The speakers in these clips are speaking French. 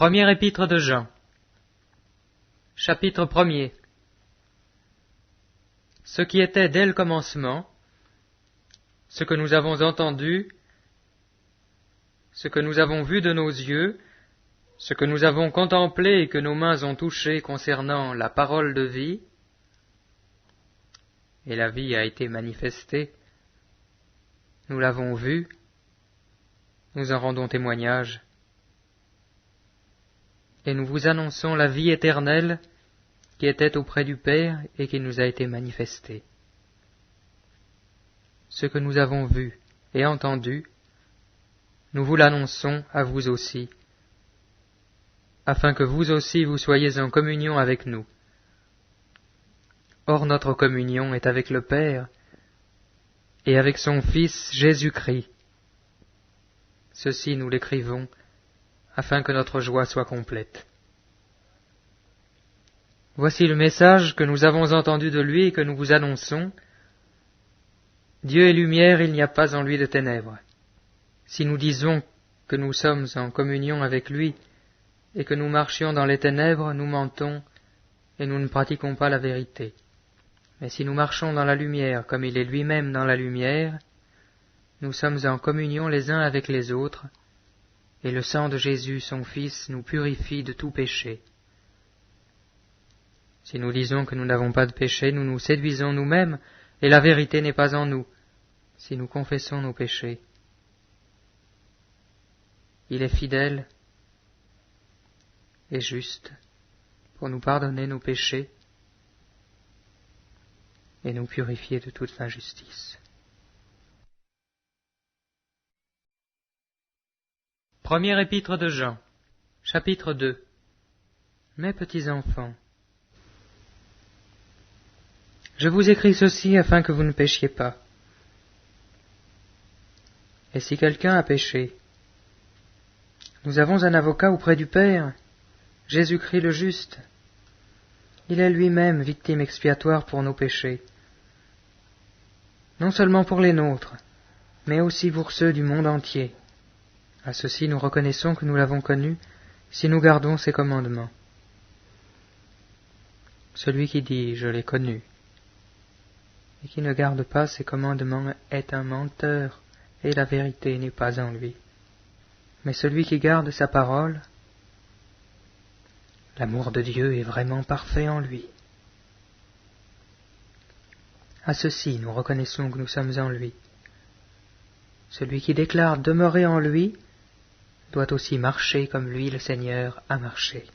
Première épître de Jean. Chapitre 1er. Ce qui était dès le commencement, ce que nous avons entendu, ce que nous avons vu de nos yeux, ce que nous avons contemplé et que nos mains ont touché concernant la parole de vie, et la vie a été manifestée, nous l'avons vue, nous en rendons témoignage, et nous vous annonçons la vie éternelle qui était auprès du Père et qui nous a été manifestée. Ce que nous avons vu et entendu, nous vous l'annonçons à vous aussi, afin que vous aussi vous soyez en communion avec nous. Or notre communion est avec le Père et avec son Fils Jésus-Christ. Ceci nous l'écrivons, afin que notre joie soit complète. Voici le message que nous avons entendu de lui et que nous vous annonçons. Dieu est lumière, il n'y a pas en lui de ténèbres. Si nous disons que nous sommes en communion avec lui et que nous marchions dans les ténèbres, nous mentons et nous ne pratiquons pas la vérité. Mais si nous marchons dans la lumière comme il est lui-même dans la lumière, nous sommes en communion les uns avec les autres, et le sang de Jésus, son Fils, nous purifie de tout péché. Si nous disons que nous n'avons pas de péché, nous nous séduisons nous-mêmes, et la vérité n'est pas en nous, si nous confessons nos péchés. Il est fidèle et juste pour nous pardonner nos péchés et nous purifier de toute injustice. Première épître de Jean, chapitre 2. Mes petits enfants, je vous écris ceci afin que vous ne péchiez pas. Et si quelqu'un a péché, nous avons un avocat auprès du Père, Jésus-Christ le juste. Il est lui-même victime expiatoire pour nos péchés, non seulement pour les nôtres, mais aussi pour ceux du monde entier. À ceci nous reconnaissons que nous l'avons connu, si nous gardons ses commandements. Celui qui dit « je l'ai connu » et qui ne garde pas ses commandements est un menteur, et la vérité n'est pas en lui. Mais celui qui garde sa parole, l'amour de Dieu est vraiment parfait en lui. À ceci nous reconnaissons que nous sommes en lui. Celui qui déclare demeurer en lui doit aussi marcher comme lui, le Seigneur, a marché.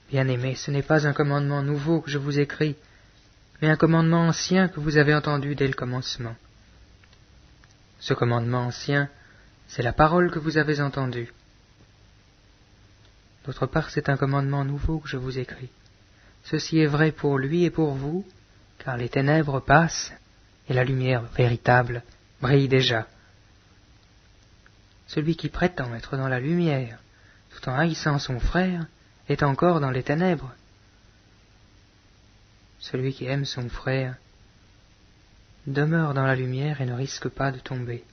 Bien-aimés, ce n'est pas un commandement nouveau que je vous écris, mais un commandement ancien que vous avez entendu dès le commencement. Ce commandement ancien, c'est la parole que vous avez entendue. D'autre part, c'est un commandement nouveau que je vous écris. Ceci est vrai pour lui et pour vous, car les ténèbres passent et la lumière véritable brille déjà. Celui qui prétend être dans la lumière, tout en haïssant son frère, est encore dans les ténèbres. Celui qui aime son frère demeure dans la lumière et ne risque pas de tomber.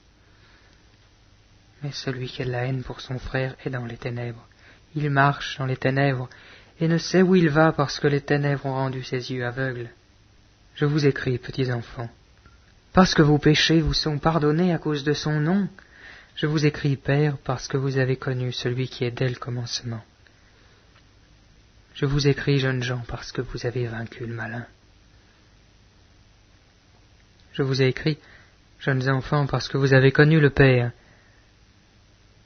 Mais celui qui a de la haine pour son frère est dans les ténèbres. Il marche dans les ténèbres et ne sait où il va parce que les ténèbres ont rendu ses yeux aveugles. Je vous écris, petits enfants, parce que vos péchés vous sont pardonnés à cause de son nom. Je vous écris, Père, parce que vous avez connu celui qui est dès le commencement. Je vous écris, jeunes gens, parce que vous avez vaincu le malin. Je vous ai écrit, jeunes enfants, parce que vous avez connu le Père.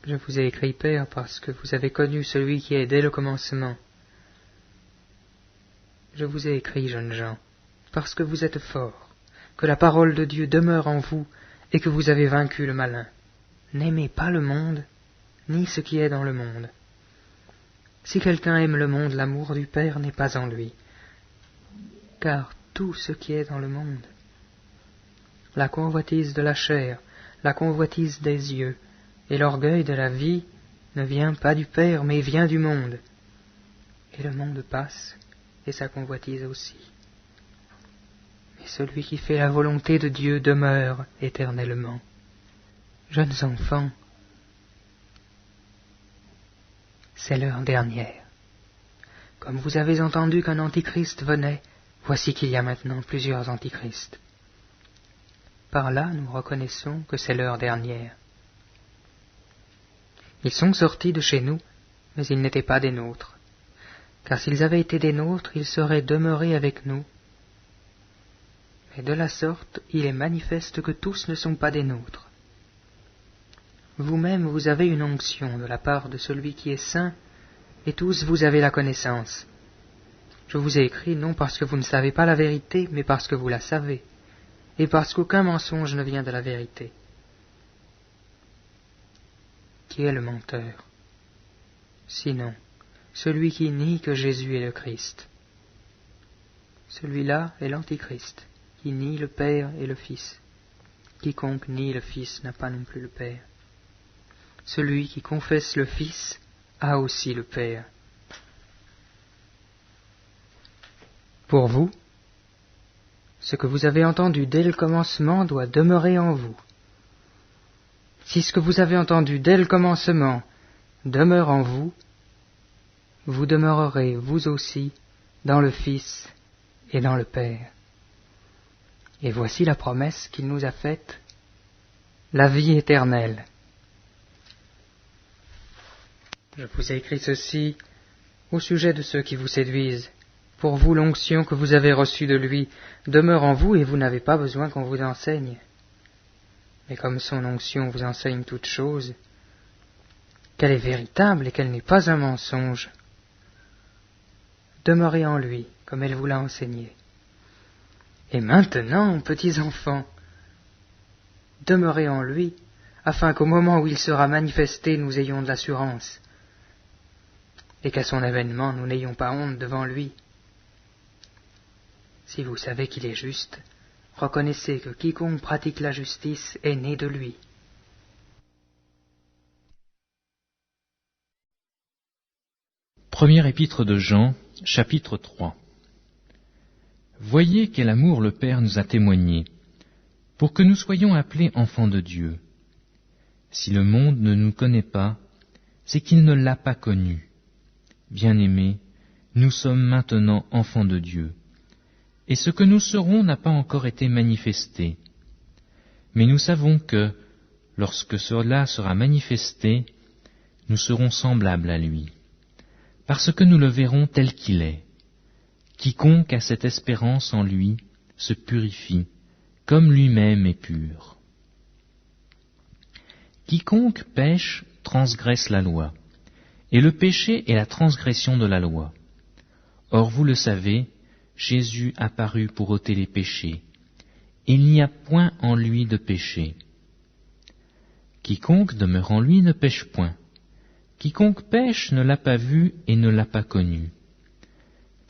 Je vous ai écrit, Père, parce que vous avez connu celui qui est dès le commencement. Je vous ai écrit, jeunes gens, parce que vous êtes forts, que la parole de Dieu demeure en vous et que vous avez vaincu le malin. N'aimez pas le monde, ni ce qui est dans le monde. Si quelqu'un aime le monde, l'amour du Père n'est pas en lui. Car tout ce qui est dans le monde, la convoitise de la chair, la convoitise des yeux, et l'orgueil de la vie ne vient pas du Père, mais vient du monde. Et le monde passe, et sa convoitise aussi. Mais celui qui fait la volonté de Dieu demeure éternellement. Jeunes enfants, c'est l'heure dernière. Comme vous avez entendu qu'un antichrist venait, voici qu'il y a maintenant plusieurs antichrists. Par là, nous reconnaissons que c'est l'heure dernière. Ils sont sortis de chez nous, mais ils n'étaient pas des nôtres. Car s'ils avaient été des nôtres, ils seraient demeurés avec nous. Mais de la sorte, il est manifeste que tous ne sont pas des nôtres. Vous-même, vous avez une onction de la part de celui qui est saint, et tous vous avez la connaissance. Je vous ai écrit non parce que vous ne savez pas la vérité, mais parce que vous la savez, et parce qu'aucun mensonge ne vient de la vérité. Qui est le menteur? Sinon, celui qui nie que Jésus est le Christ. Celui-là est l'Antichrist, qui nie le Père et le Fils. Quiconque nie le Fils n'a pas non plus le Père. Celui qui confesse le Fils a aussi le Père. Pour vous, ce que vous avez entendu dès le commencement doit demeurer en vous. Si ce que vous avez entendu dès le commencement demeure en vous, vous demeurerez, vous aussi, dans le Fils et dans le Père. Et voici la promesse qu'il nous a faite, la vie éternelle. Je vous ai écrit ceci au sujet de ceux qui vous séduisent. Pour vous, l'onction que vous avez reçue de lui demeure en vous et vous n'avez pas besoin qu'on vous enseigne. Mais comme son onction vous enseigne toutes choses, qu'elle est véritable et qu'elle n'est pas un mensonge, demeurez en lui comme elle vous l'a enseigné. Et maintenant, petits enfants, demeurez en lui, afin qu'au moment où il sera manifesté, nous ayons de l'assurance, et qu'à son avènement, nous n'ayons pas honte devant lui. Si vous savez qu'il est juste, reconnaissez que quiconque pratique la justice est né de lui. Première épître de Jean, chapitre 3. Voyez quel amour le Père nous a témoigné, pour que nous soyons appelés enfants de Dieu. Si le monde ne nous connaît pas, c'est qu'il ne l'a pas connu. Bien-aimés, nous sommes maintenant enfants de Dieu, et ce que nous serons n'a pas encore été manifesté. Mais nous savons que, lorsque cela sera manifesté, nous serons semblables à lui, parce que nous le verrons tel qu'il est. Quiconque a cette espérance en lui se purifie, comme lui-même est pur. Quiconque pêche transgresse la loi, et le péché est la transgression de la loi. Or vous le savez, Jésus apparut pour ôter les péchés. Il n'y a point en lui de péché. Quiconque demeure en lui ne pêche point. Quiconque pêche ne l'a pas vu et ne l'a pas connu.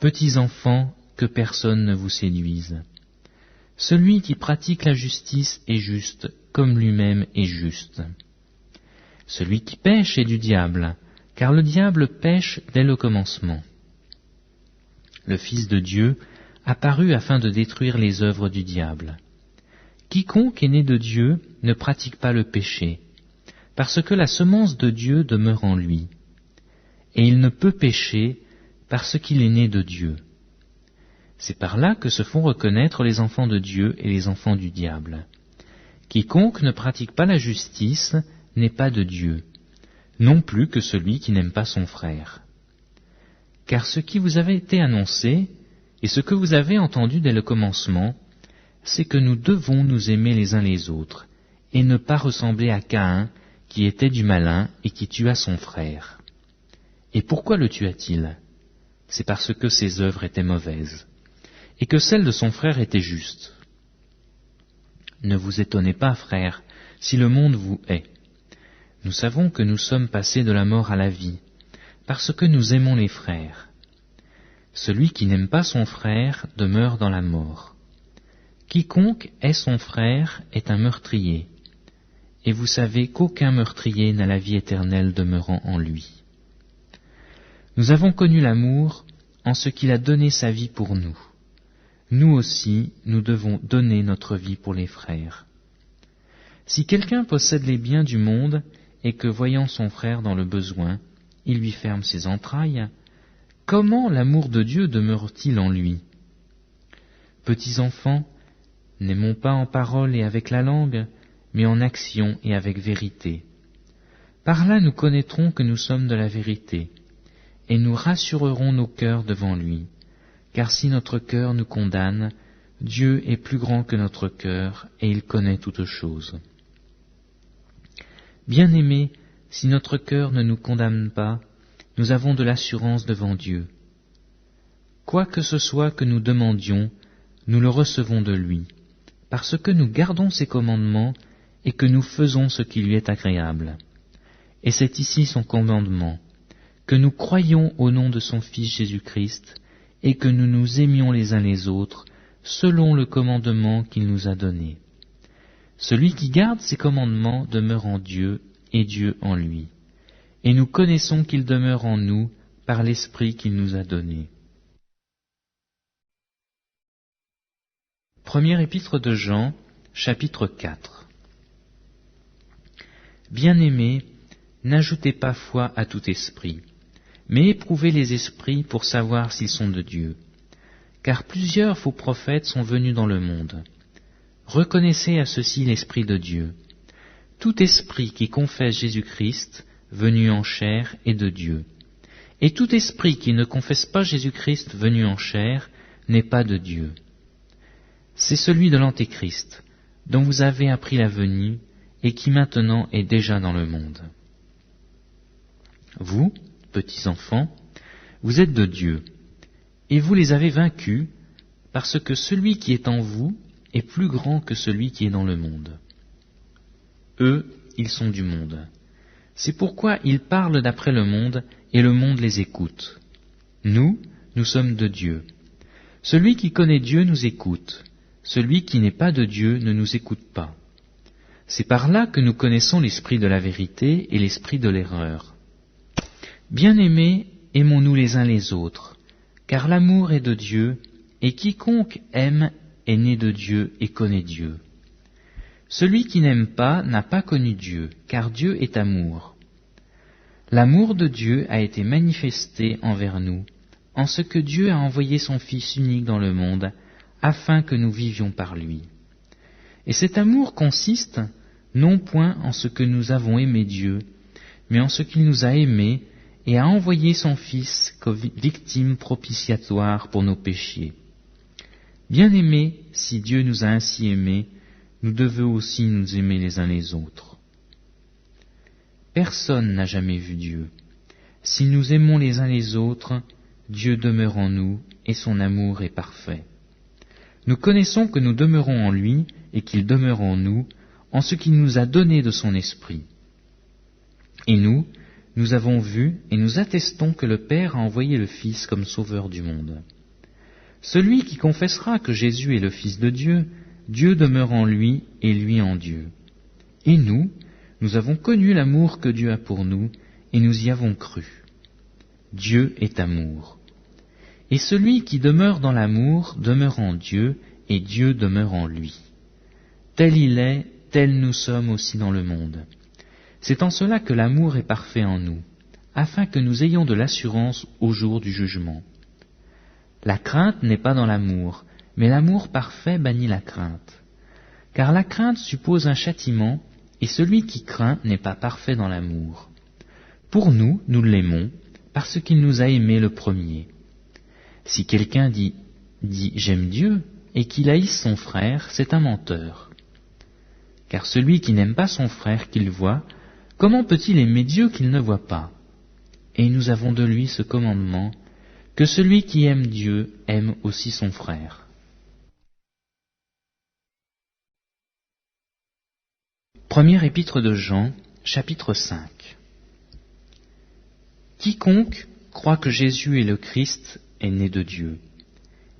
Petits enfants, que personne ne vous séduise. Celui qui pratique la justice est juste, comme lui-même est juste. Celui qui pêche est du diable, car le diable pêche dès le commencement. Le Fils de Dieu apparut afin de détruire les œuvres du diable. Quiconque est né de Dieu ne pratique pas le péché, parce que la semence de Dieu demeure en lui, et il ne peut pécher parce qu'il est né de Dieu. C'est par là que se font reconnaître les enfants de Dieu et les enfants du diable. Quiconque ne pratique pas la justice n'est pas de Dieu, non plus que celui qui n'aime pas son frère. Car ce qui vous avait été annoncé, et ce que vous avez entendu dès le commencement, c'est que nous devons nous aimer les uns les autres, et ne pas ressembler à Caïn, qui était du malin et qui tua son frère. Et pourquoi le tua-t-il? C'est parce que ses œuvres étaient mauvaises, et que celles de son frère étaient justes. Ne vous étonnez pas, frères, si le monde vous hait. Nous savons que nous sommes passés de la mort à la vie, parce que nous aimons les frères. Celui qui n'aime pas son frère demeure dans la mort. Quiconque est son frère est un meurtrier, et vous savez qu'aucun meurtrier n'a la vie éternelle demeurant en lui. Nous avons connu l'amour en ce qu'il a donné sa vie pour nous. Nous aussi, nous devons donner notre vie pour les frères. Si quelqu'un possède les biens du monde et que, voyant son frère dans le besoin, il lui ferme ses entrailles, comment l'amour de Dieu demeure-t-il en lui? Petits enfants, n'aimons pas en parole et avec la langue, mais en action et avec vérité. Par là nous connaîtrons que nous sommes de la vérité, et nous rassurerons nos cœurs devant lui, car si notre cœur nous condamne, Dieu est plus grand que notre cœur, et il connaît toutes choses. Bien-aimés, si notre cœur ne nous condamne pas, nous avons de l'assurance devant Dieu. Quoi que ce soit que nous demandions, nous le recevons de lui, parce que nous gardons ses commandements et que nous faisons ce qui lui est agréable. Et c'est ici son commandement, que nous croyions au nom de son Fils Jésus-Christ et que nous nous aimions les uns les autres selon le commandement qu'il nous a donné. Celui qui garde ses commandements demeure en Dieu et Dieu en lui. Et nous connaissons qu'il demeure en nous par l'Esprit qu'il nous a donné. Première épître de Jean, chapitre 4. Bien-aimés, n'ajoutez pas foi à tout esprit, mais éprouvez les esprits pour savoir s'ils sont de Dieu. Car plusieurs faux prophètes sont venus dans le monde. Reconnaissez à ceci l'Esprit de Dieu. Tout esprit qui confesse Jésus-Christ, venu en chair, est de Dieu. Et tout esprit qui ne confesse pas Jésus-Christ venu en chair n'est pas de Dieu. C'est celui de l'Antéchrist, dont vous avez appris la venue, et qui maintenant est déjà dans le monde. Vous, petits enfants, vous êtes de Dieu, et vous les avez vaincus, parce que celui qui est en vous est plus grand que celui qui est dans le monde. Eux, ils sont du monde. C'est pourquoi ils parlent d'après le monde, et le monde les écoute. Nous sommes de Dieu. Celui qui connaît Dieu nous écoute. Celui qui n'est pas de Dieu ne nous écoute pas. C'est par là que nous connaissons l'esprit de la vérité et l'esprit de l'erreur. Bien-aimés, aimons-nous les uns les autres, car l'amour est de Dieu, et quiconque aime est né de Dieu et connaît Dieu. Celui qui n'aime pas n'a pas connu Dieu, car Dieu est amour. L'amour de Dieu a été manifesté envers nous, en ce que Dieu a envoyé son Fils unique dans le monde, afin que nous vivions par lui. Et cet amour consiste non point en ce que nous avons aimé Dieu, mais en ce qu'il nous a aimés et a envoyé son Fils comme victime propitiatoire pour nos péchés. Bien-aimés, si Dieu nous a ainsi aimés, nous devons aussi nous aimer les uns les autres. Personne n'a jamais vu Dieu. Si nous aimons les uns les autres, Dieu demeure en nous et son amour est parfait. Nous connaissons que nous demeurons en lui et qu'il demeure en nous, en ce qu'il nous a donné de son esprit. Et nous avons vu et nous attestons que le Père a envoyé le Fils comme sauveur du monde. Celui qui confessera que Jésus est le Fils de Dieu, Dieu demeure en lui et lui en Dieu. Et nous avons connu l'amour que Dieu a pour nous et nous y avons cru. Dieu est amour. Et celui qui demeure dans l'amour demeure en Dieu et Dieu demeure en lui. Tel il est, tel nous sommes aussi dans le monde. C'est en cela que l'amour est parfait en nous, afin que nous ayons de l'assurance au jour du jugement. La crainte n'est pas dans l'amour, mais l'amour parfait bannit la crainte. Car la crainte suppose un châtiment, et celui qui craint n'est pas parfait dans l'amour. Pour nous l'aimons, parce qu'il nous a aimés le premier. Si quelqu'un dit « j'aime Dieu » et qu'il haïsse son frère, c'est un menteur. Car celui qui n'aime pas son frère qu'il voit, comment peut-il aimer Dieu qu'il ne voit pas? Et nous avons de lui ce commandement, que celui qui aime Dieu aime aussi son frère. Première épître de Jean, chapitre 5. Quiconque croit que Jésus est le Christ est né de Dieu.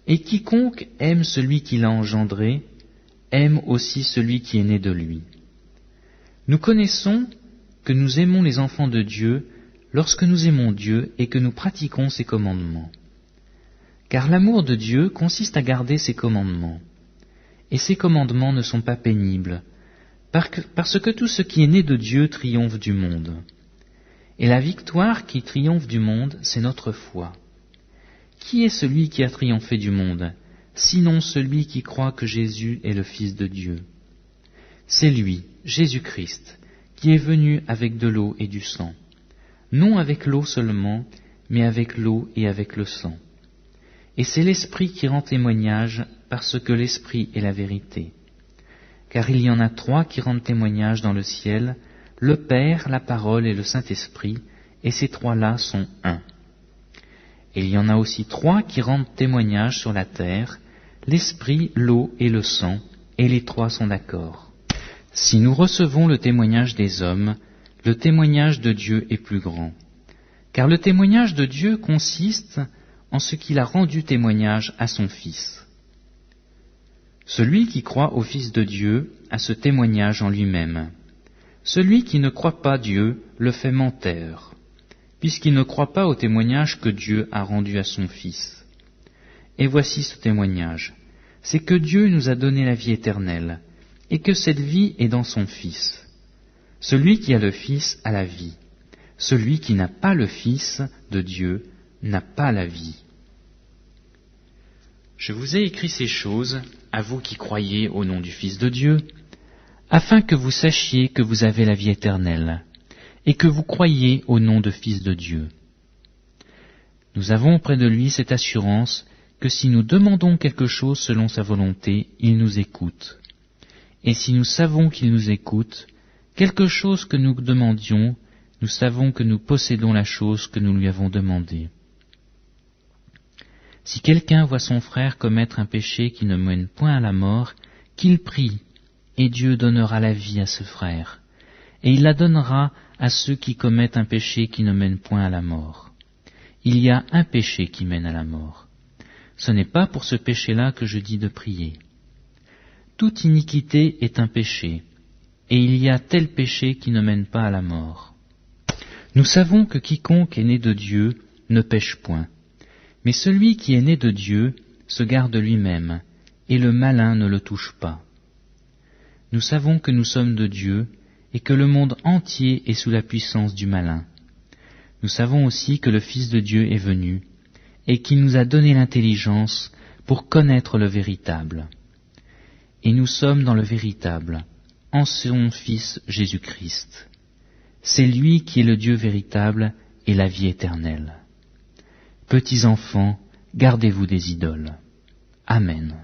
Et quiconque aime celui qui l'a engendré, aime aussi celui qui est né de lui. Nous connaissons que nous aimons les enfants de Dieu lorsque nous aimons Dieu et que nous pratiquons ses commandements. Car l'amour de Dieu consiste à garder ses commandements. Et ses commandements ne sont pas pénibles, parce que tout ce qui est né de Dieu triomphe du monde. Et la victoire qui triomphe du monde, c'est notre foi. Qui est celui qui a triomphé du monde, sinon celui qui croit que Jésus est le Fils de Dieu? C'est lui, Jésus-Christ, qui est venu avec de l'eau et du sang, non avec l'eau seulement, mais avec l'eau et avec le sang. Et c'est l'Esprit qui rend témoignage, parce que l'Esprit est la vérité. Car il y en a 3 qui rendent témoignage dans le ciel, le Père, la Parole et le Saint-Esprit, et ces 3-là sont un. Et il y en a aussi 3 qui rendent témoignage sur la terre, l'Esprit, l'eau et le sang, et les 3 sont d'accord. Si nous recevons le témoignage des hommes, le témoignage de Dieu est plus grand. Car le témoignage de Dieu consiste en ce qu'il a rendu témoignage à son Fils. Celui qui croit au Fils de Dieu a ce témoignage en lui-même. Celui qui ne croit pas Dieu le fait menteur, puisqu'il ne croit pas au témoignage que Dieu a rendu à son Fils. Et voici ce témoignage, c'est que Dieu nous a donné la vie éternelle, et que cette vie est dans son Fils. Celui qui a le Fils a la vie. Celui qui n'a pas le Fils de Dieu n'a pas la vie. Je vous ai écrit ces choses, à vous qui croyez au nom du Fils de Dieu, afin que vous sachiez que vous avez la vie éternelle, et que vous croyiez au nom de Fils de Dieu. Nous avons auprès de lui cette assurance que si nous demandons quelque chose selon sa volonté, il nous écoute. Et si nous savons qu'il nous écoute, quelque chose que nous demandions, nous savons que nous possédons la chose que nous lui avons demandée. Si quelqu'un voit son frère commettre un péché qui ne mène point à la mort, qu'il prie, et Dieu donnera la vie à ce frère, et il la donnera à ceux qui commettent un péché qui ne mène point à la mort. Il y a un péché qui mène à la mort. Ce n'est pas pour ce péché-là que je dis de prier. Toute iniquité est un péché, et il y a tel péché qui ne mène pas à la mort. Nous savons que quiconque est né de Dieu ne pêche point, mais celui qui est né de Dieu se garde lui-même, et le malin ne le touche pas. Nous savons que nous sommes de Dieu, et que le monde entier est sous la puissance du malin. Nous savons aussi que le Fils de Dieu est venu, et qu'il nous a donné l'intelligence pour connaître le véritable. Et nous sommes dans le véritable, en son Fils Jésus-Christ. C'est lui qui est le Dieu véritable et la vie éternelle. Petits enfants, gardez-vous des idoles. Amen.